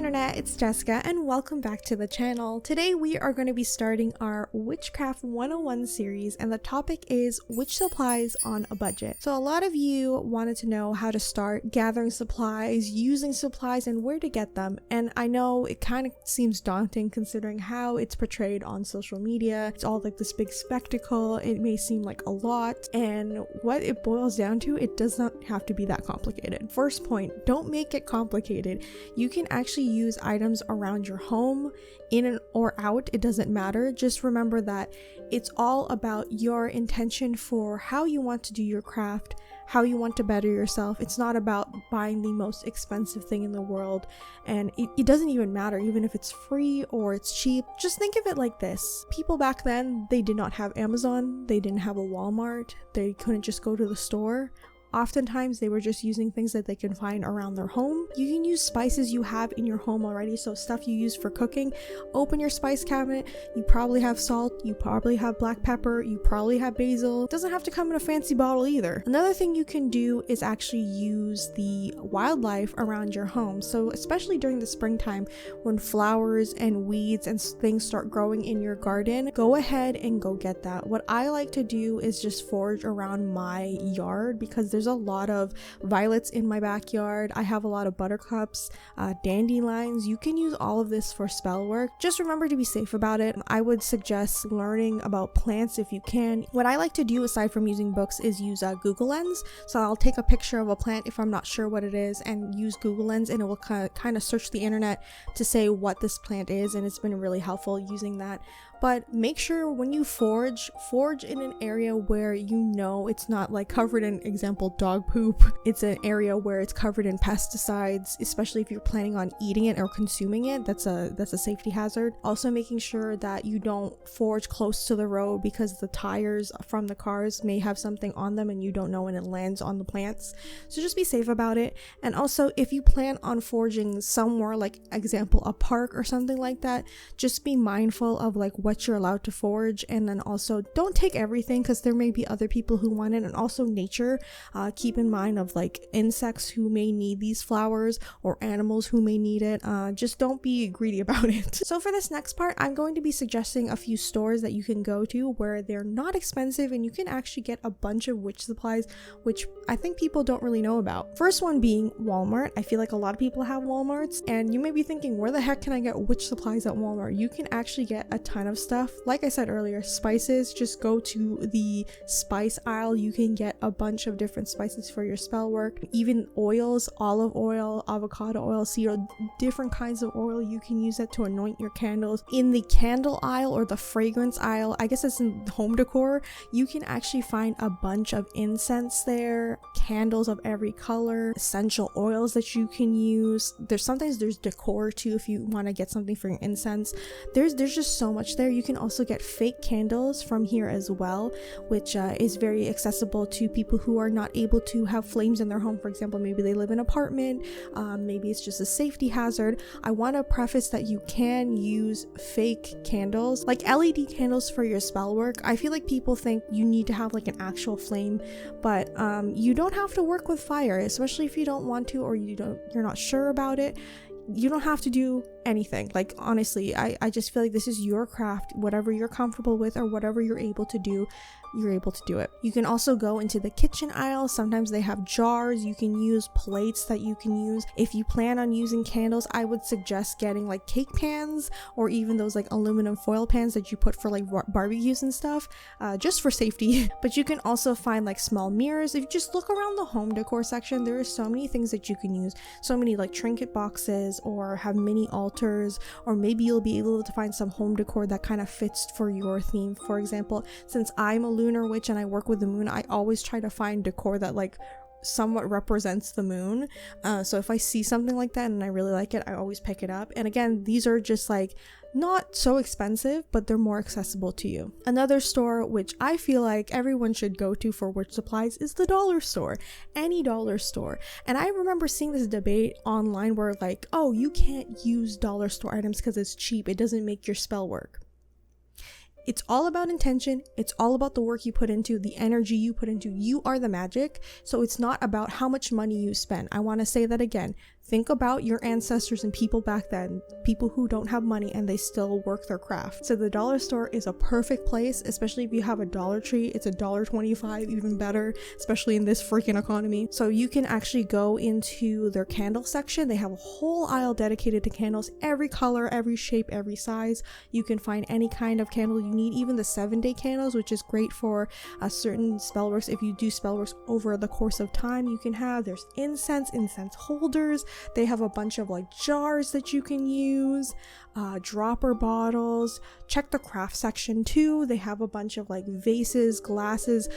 internet, it's Jessica and welcome back to the channel. Today we are going to be starting our Witchcraft 101 series and the topic is witch supplies on a budget. So a lot of you wanted to know how to start gathering supplies, using supplies, and where to get them. And I know it kind of seems daunting considering how it's portrayed on social media. It's all like this big spectacle. It may seem like a lot, and what it boils down to, it does not have to be that complicated. First point, don't make it complicated. You can actually use items around your home, in and or out, it doesn't matter. Just remember that it's all about your intention for how you want to do your craft, how you want to better yourself. It's not about buying the most expensive thing in the world, and it doesn't even matter even if it's free or it's cheap. Just think of it like this. People back then, they did not have Amazon, they didn't have a Walmart, they couldn't just go to the store. Oftentimes they were just using things that they can find around their home. You can use spices you have in your home already, so stuff you use for cooking. Open your spice cabinet, you probably have salt, you probably have black pepper, you probably have basil. It doesn't have to come in a fancy bottle either. Another thing you can do is actually use the wildlife around your home. So especially during the springtime when flowers and weeds and things start growing in your garden, go ahead and go get that. What I like to do is just forage around my yard because there's a lot of violets in my backyard. I have a lot of buttercups, dandelions. You can use all of this for spell work. Just remember to be safe about it. I would suggest learning about plants if you can. What I like to do aside from using books is use Google Lens. So I'll take a picture of a plant if I'm not sure what it is and use Google Lens, and it will kind of search the internet to say what this plant is, and it's been really helpful using that. But make sure when you forage in an area where you know it's not like covered in, example, dog poop. It's an area where it's covered in pesticides, especially if you're planning on eating it or consuming it. That's a safety hazard. Also making sure that you don't forage close to the road because the tires from the cars may have something on them and you don't know when it lands on the plants. So just be safe about it. And also if you plan on foraging somewhere, like example, a park or something like that, just be mindful of like what you're allowed to forage, and then also don't take everything because there may be other people who want it. And also nature, keep in mind of like insects who may need these flowers or animals who may need it. Just don't be greedy about it. So for this next part, I'm going to be suggesting a few stores that you can go to where they're not expensive and you can actually get a bunch of witch supplies, which I think people don't really know about. First one being Walmart. I feel like a lot of people have Walmarts, and you may be thinking, where the heck can I get witch supplies at Walmart? You can actually get a ton of stuff. Like I said earlier, spices, just go to the spice aisle. You can get a bunch of different spices for your spell work. Even oils, olive oil, avocado oil, cedar, different kinds of oil. You can use that to anoint your candles. In the candle aisle or the fragrance aisle, I guess it's in home decor, you can actually find a bunch of incense there, candles of every color, essential oils that you can use. Sometimes there's decor too if you want to get something for your incense. There's just so much there. You can also get fake candles from here as well, which is very accessible to people who are not able to have flames in their home. For example, maybe they live in an apartment, maybe it's just a safety hazard. I want to preface that you can use fake candles, like LED candles for your spell work. I feel like people think you need to have like an actual flame, but you don't have to work with fire, especially if you don't want to or you're not sure about it. You don't have to do anything. Like honestly, I just feel like this is your craft. Whatever you're comfortable with or whatever you're able to do, you're able to do it. You can also go into the kitchen aisle. Sometimes they have jars. You can use plates that you can use. If you plan on using candles, I would suggest getting like cake pans or even those like aluminum foil pans that you put for like barbecues and stuff, just for safety. But you can also find like small mirrors. If you just look around the home decor section, there are so many things that you can use. So many like trinket boxes, or have mini altars, or maybe you'll be able to find some home decor that kind of fits for your theme. For example, since I'm a lunar witch and I work with the moon, I always try to find decor that like somewhat represents the moon. So if I see something like that and I really like it, I always pick it up. And again, these are just like not so expensive, but they're more accessible to you. Another store which I feel like everyone should go to for witch supplies is the dollar store, any dollar store. And I remember seeing this debate online where like, oh, you can't use dollar store items because it's cheap, it doesn't make your spell work. It's all about intention. It's all about the work you put into, the energy you put into. You are the magic. So it's not about how much money you spend. I want to say that again. Think about your ancestors and people back then, people who don't have money and they still work their craft. So the dollar store is a perfect place, especially if you have a Dollar Tree. It's $1.25, even better, especially in this freaking economy. So you can actually go into their candle section. They have a whole aisle dedicated to candles, every color, every shape, every size. You can find any kind of candle you need, even the 7-day candles, which is great for a certain spell works. If you do spell works over the course of time, you can have, there's incense holders. They have a bunch of like jars that you can use, dropper bottles. Check the craft section too. They have a bunch of like vases, glasses,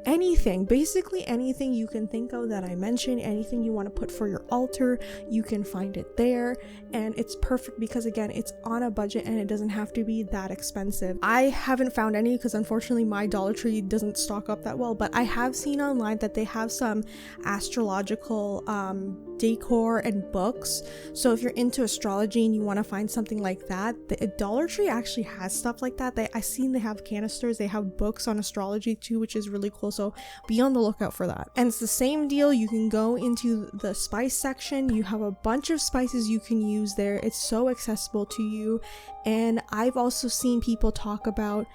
anything, basically anything you can think of that I mentioned, anything you want to put for your altar, you can find it there. And it's perfect because again, it's on a budget and it doesn't have to be that expensive. I haven't found any because unfortunately my Dollar Tree doesn't stock up that well, but I have seen online that they have some astrological decor and books. So if you're into astrology and you want to find something like that, the Dollar Tree actually has stuff like that. I've seen they have canisters, they have books on astrology too, which is really cool. So be on the lookout for that. And it's the same deal. You can go into the spice section. You have a bunch of spices you can use there. It's so accessible to you. And I've also seen people talk about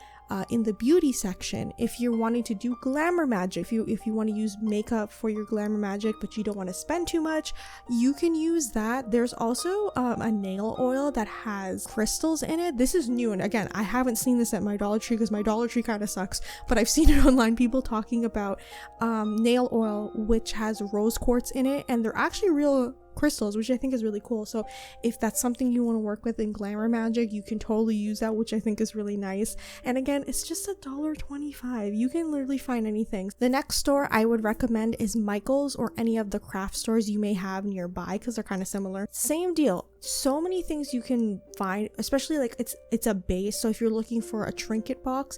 in the beauty section, if you're wanting to do glamour magic, if you want to use makeup for your glamour magic but you don't want to spend too much, you can use that. There's also a nail oil that has crystals in it. This is new, and again, I haven't seen this at my Dollar Tree because my Dollar Tree kind of sucks, but I've seen it online, people talking about nail oil which has rose quartz in it, and they're actually real crystals, which I think is really cool. So if that's something you want to work with in glamour magic, you can totally use that, which I think is really nice. And again, it's just $1.25. You can literally find anything. The next store I would recommend is Michael's or any of the craft stores you may have nearby because they're kind of similar. Same deal. So many things you can find, especially like it's a base. So if you're looking for a trinket box,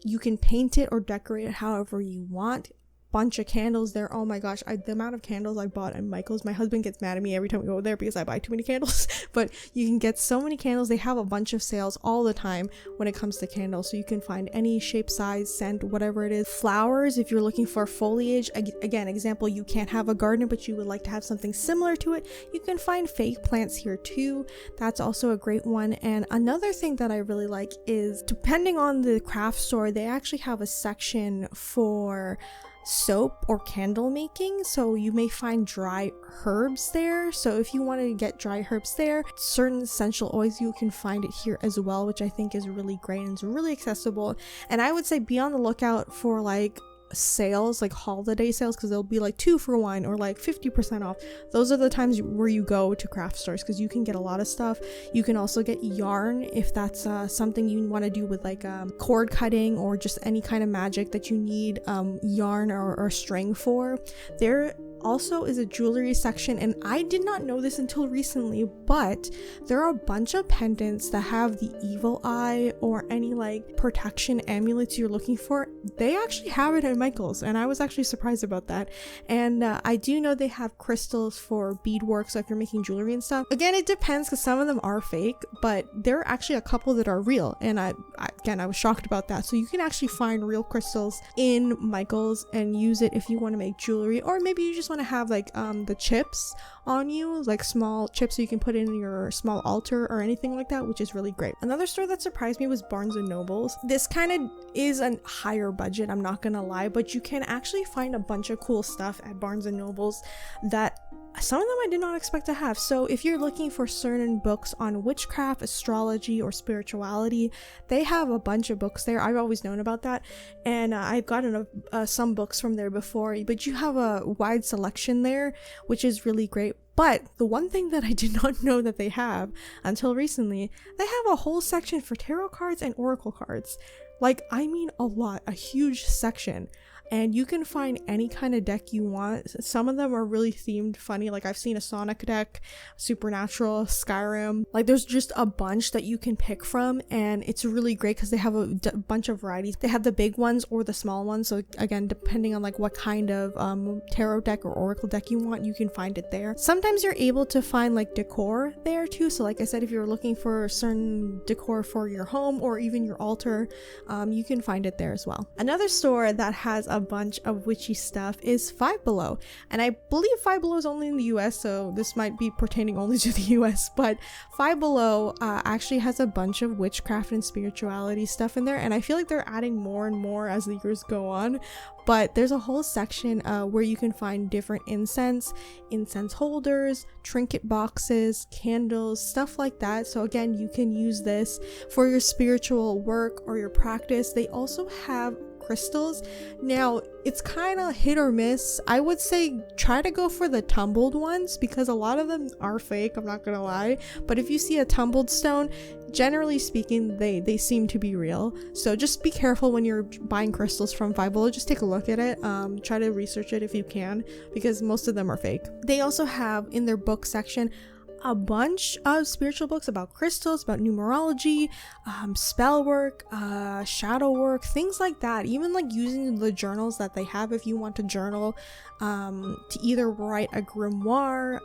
you can paint it or decorate it however you want. Bunch of candles there. Oh my gosh, the amount of candles I bought at Michael's, my husband gets mad at me every time we go there because I buy too many candles. But you can get so many candles. They have a bunch of sales all the time when it comes to candles, so you can find any shape, size, scent, whatever it is. Flowers, if you're looking for foliage, again, example, you can't have a garden but you would like to have something similar to it, you can find fake plants here too. That's also a great one. And another thing that I really like is, depending on the craft store, they actually have a section for soap or candle making, so you may find dry herbs there. So if you want to get dry herbs there, certain essential oils, you can find it here as well, which I think is really great and it's really accessible. And I would say be on the lookout for like sales, like holiday sales, because they'll be like 2 for 1 or like 50% off. Those are the times where you go to craft stores because you can get a lot of stuff. You can also get yarn if that's something you want to do with like cord cutting or just any kind of magic that you need yarn or string for. There also is a jewelry section, and I did not know this until recently, but there are a bunch of pendants that have the evil eye or any like protection amulets you're looking for. They actually have it at Michael's, and I was actually surprised about that. And I do know they have crystals for beadwork, so if you're making jewelry and stuff. Again, it depends because some of them are fake, but there are actually a couple that are real, and I was shocked about that. So you can actually find real crystals in Michael's and use it if you want to make jewelry, or maybe you just want to have like the chips on you, like small chips so you can put in your small altar or anything like that, which is really great. Another store that surprised me was Barnes & Noble's. This kind of is a higher budget, I'm not gonna lie, but you can actually find a bunch of cool stuff at Barnes & Noble's that some of them I did not expect to have. So if you're looking for certain books on witchcraft, astrology, or spirituality, they have a bunch of books there. I've always known about that, and I've gotten some books from there before, but you have a wide selection there, which is really great. But the one thing that I did not know that they have until recently, they have a whole section for tarot cards and oracle cards. Like, I mean a lot, a huge section. And you can find any kind of deck you want. Some of them are really themed funny, like I've seen a Sonic deck, Supernatural, Skyrim. Like there's just a bunch that you can pick from, and it's really great because they have a bunch of varieties. They have the big ones or the small ones, so again, depending on like what kind of tarot deck or oracle deck you want, you can find it there. Sometimes you're able to find like decor there too, so like I said, if you're looking for certain decor for your home or even your altar, you can find it there as well. Another store that has a bunch of witchy stuff is Five Below. And I believe Five Below is only in the US, so this might be pertaining only to the US, but Five Below actually has a bunch of witchcraft and spirituality stuff in there, and I feel like they're adding more and more as the years go on. But there's a whole section where you can find different incense holders, trinket boxes, candles, stuff like that. So again, you can use this for your spiritual work or your practice. They also have crystals. Now, it's kind of hit or miss. I would say try to go for the tumbled ones because a lot of them are fake, I'm not gonna lie. But if you see a tumbled stone, generally speaking, they seem to be real. So just be careful when you're buying crystals from Five Below. Just take a look at it. Try to research it if you can, because most of them are fake. They also have in their book section a bunch of spiritual books about crystals, about numerology, spell work, shadow work, things like that. Even like using the journals that they have if you want to journal, to either write a grimoire,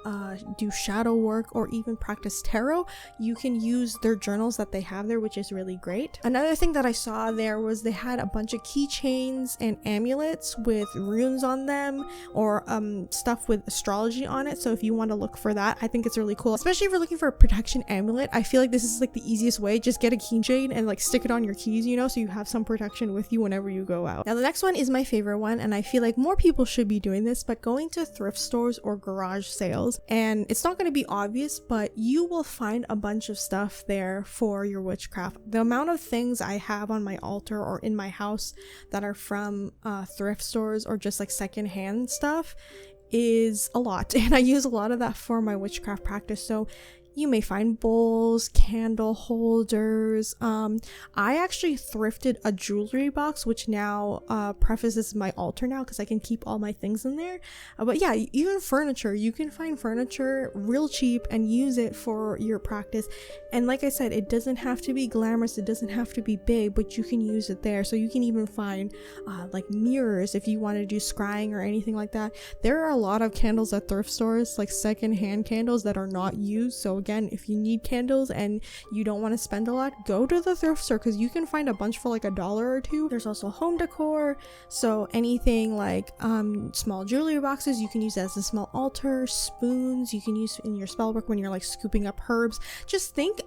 do shadow work, or even practice tarot. You can use their journals that they have there, which is really great. Another thing that I saw there was they had a bunch of keychains and amulets with runes on them, or stuff with astrology on it. So if you want to look for that, I think it's really cool, especially if you're looking for a protection amulet. I feel like this is like the easiest way. Just get a keychain and like stick it on your keys, you know, so you have some protection with you whenever you go out. Now the next one is my favorite one, and I feel like more people should be doing this, but going to thrift stores or garage sales. And it's not going to be obvious, but you will find a bunch of stuff there for your witchcraft. The amount of things I have on my altar or in my house that are from thrift stores or just like secondhand stuff is a lot, and I use a lot of that for my witchcraft practice. So you may find bowls, candle holders. I actually thrifted a jewelry box, which now prefaces my altar now because I can keep all my things in there. But yeah, even furniture, you can find furniture real cheap and use it for your practice. And like I said, it doesn't have to be glamorous, it doesn't have to be big, but you can use it there. So you can even find like mirrors if you want to do scrying or anything like that. There are a lot of candles at thrift stores, like secondhand candles that are not used. So again, if you need candles and you don't want to spend a lot, go to the thrift store because you can find a bunch for like $1 or $2. There's also home decor, so anything like small jewelry boxes you can use as a small altar, spoons you can use in your spell work when you're like scooping up herbs. Just think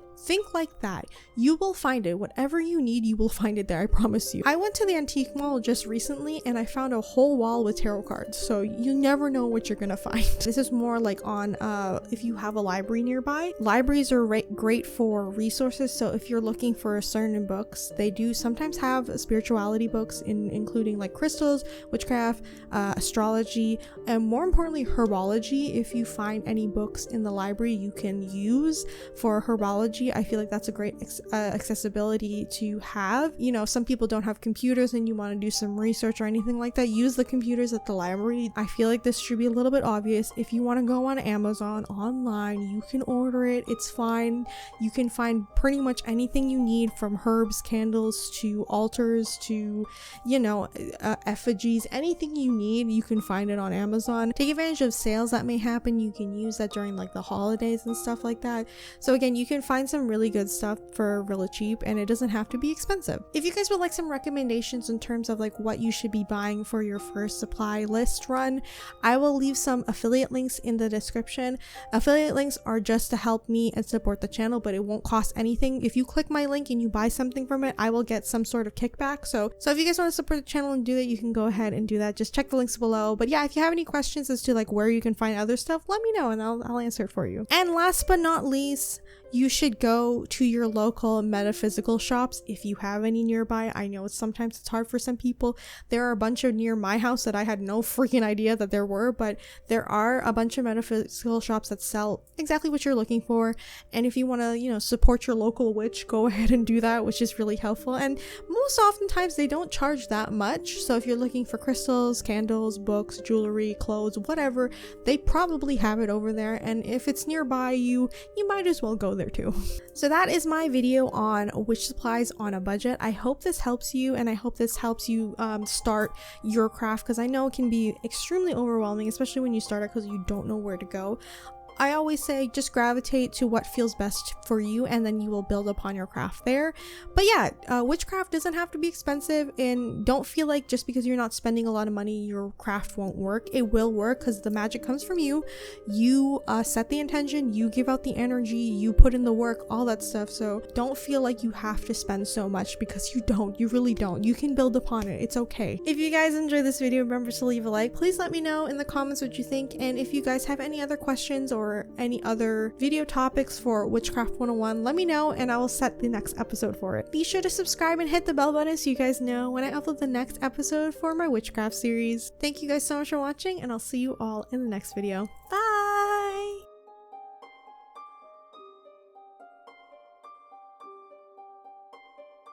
like that. You will find it. Whatever you need, you will find it there, I promise you. I went to the antique mall just recently and I found a whole wall with tarot cards, so you never know what you're gonna find. This is more like on if you have a library nearby. Libraries are great for resources, so if you're looking for certain books, they do sometimes have spirituality books including like crystals, witchcraft, astrology, and more importantly herbology. If you find any books in the library you can use for herbology, I feel like that's a great accessibility to have. You know, some people don't have computers and you want to do some research or anything like that, use the computers at the library. I feel like this should be a little bit obvious. If you want to go on Amazon online, you can order it, it's fine. You can find pretty much anything you need, from herbs, candles, to altars, to, you know, effigies. Anything you need, you can find it on Amazon. Take advantage of sales that may happen. You can use that during like the holidays and stuff like that. So again, you can find some really good stuff for really cheap, and it doesn't have to be expensive. If you guys would like some recommendations in terms of like what you should be buying for your first supply list run, I will leave some affiliate links in the description. Affiliate links are just to help me and support the channel, but it won't cost anything. If you click my link and you buy something from it, I will get some sort of kickback. So if you guys want to support the channel and do that, you can go ahead and do that. Just check the links below. But yeah, if you have any questions as to like where you can find other stuff, let me know and I'll answer it for you. And last but not least, you should go to your local metaphysical shops if you have any nearby. I know sometimes it's hard for some people. There are a bunch of near my house that I had no freaking idea that there were, but there are a bunch of metaphysical shops that sell exactly what you're looking for. And if you want to, you know, support your local witch, go ahead and do that, which is really helpful. And most oftentimes they don't charge that much. So if you're looking for crystals, candles, books, jewelry, clothes, whatever, they probably have it over there. And if it's nearby you, you might as well go there too. So that is my video on witch supplies on a budget. I hope this helps you, and I hope this helps you start your craft, because I know it can be extremely overwhelming, especially when you start it because you don't know where to go. I always say just gravitate to what feels best for you, and then you will build upon your craft there. But yeah, witchcraft doesn't have to be expensive, and don't feel like just because you're not spending a lot of money your craft won't work. It will work because the magic comes from you. You set the intention, you give out the energy, you put in the work, all that stuff. So don't feel like you have to spend so much, because you really don't. You can build upon it. It's okay. If you guys enjoyed this video, remember to leave a like. Please let me know in the comments what you think, and if you guys have any other questions or any other video topics for Witchcraft 101, let me know and I will set the next episode for it. Be sure to subscribe and hit the bell button so you guys know when I upload the next episode for my Witchcraft series. Thank you guys so much for watching, and I'll see you all in the next video. Bye!